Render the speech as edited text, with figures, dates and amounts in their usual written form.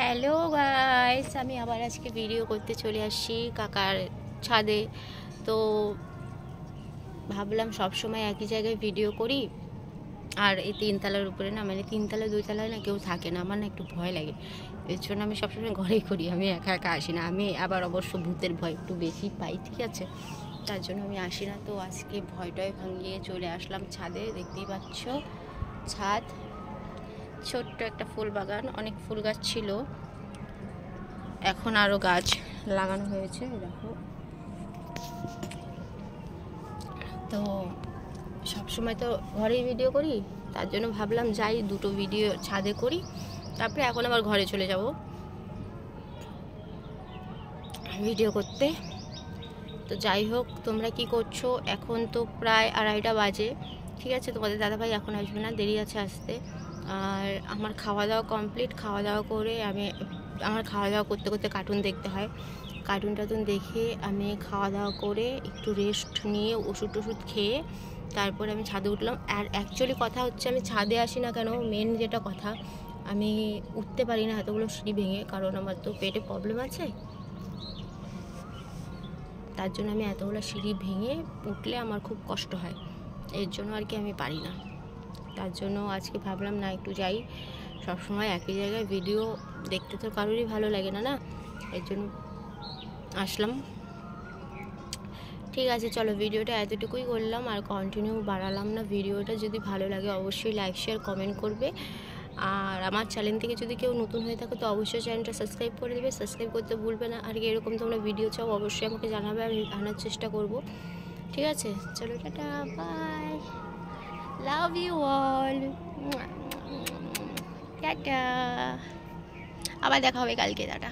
Hello guys, আমি আবার আজকে ভিডিও করতে চলে আসছি কাকার ছাদে। তো ভাবলাম সবসময় একই জায়গায় ভিডিও করি, আর এই তিনতলার উপরে না, মানে তিনতলা দুইতলায় না কেউ থাকে না, আমার না একটু ভয় লাগে। এর জন্য আমি সবসময় ঘরেই করি, আমি একা একা আসি না। আমি আবার অবশ্য ভূতের ভয় একটু বেশি পাই, ঠিক আছে, তার জন্য আমি আসি না। তো আজকে ভয়টাই ভাঙিয়ে চলে আসলাম ছাদে। দেখতেই পাচ্ছ ছাদ, ছোট্ট একটা ফুল বাগান, অনেক ফুল গাছ ছিল, এখন আরও গাছ লাগানো হয়েছে দেখো। তো সবসময় তো ঘরেই ভিডিও করি, তার জন্য ভাবলাম যাই দুটো ভিডিও ছাদে করি, তারপরে এখন আবার ঘরে চলে যাব ভিডিও করতে। তো যাই হোক, তোমরা কি করছো? এখন তো প্রায় 2:30 বাজে, ঠিক আছে। তোমাদের দাদাভাই এখন আসবে না, দেরি আছে আসতে। আর আমার খাওয়া দাওয়া কমপ্লিট। খাওয়া দাওয়া করে আমার খাওয়া দাওয়া করতে করতে কার্টুন দেখতে হয়। কার্টুন টার্টুন দেখে আমি খাওয়া দাওয়া করে একটু রেস্ট নিয়ে ওষুধ টষুধ খেয়ে তারপরে আমি ছাদে উঠলাম। আর অ্যাকচুয়ালি কথা হচ্ছে, আমি ছাদে আসি না কেন, মেন যেটা কথা, আমি উঠতে পারি না এতগুলো সিঁড়ি ভেঙে, কারণ আমার তো পেটে প্রবলেম আছে। তার জন্য আমি এতগুলো সিঁড়ি ভেঙে উঠলে আমার খুব কষ্ট হয়, এর জন্য আর কি আমি পারি না। তার জন্য আজকে ভাবলাম না একটু যাই, সবসময় একই জায়গায় ভিডিও দেখতে তো কারোরই ভালো লাগে না, এর জন্য আসলাম। ঠিক আছে, চলো ভিডিওটা এতটুকুই করলাম, আর কন্টিনিউ বাড়ালাম না। ভিডিওটা যদি ভালো লাগে অবশ্যই লাইক শেয়ার কমেন্ট করবে। আর আমার চ্যানেল থেকে যদি কেউ নতুন হয়ে থাকে তো অবশ্যই চ্যানেলটা সাবস্ক্রাইব করে দেবে, সাবস্ক্রাইব করতে ভুলবে না। আর এরকম তোমরা ভিডিও চাও অবশ্যই আমাকে জানাবে, আমি আনার চেষ্টা করব, ঠিক আছে। চলো tata, bye, love you all, tata, আবার দেখা হবে কালকে, টাটা।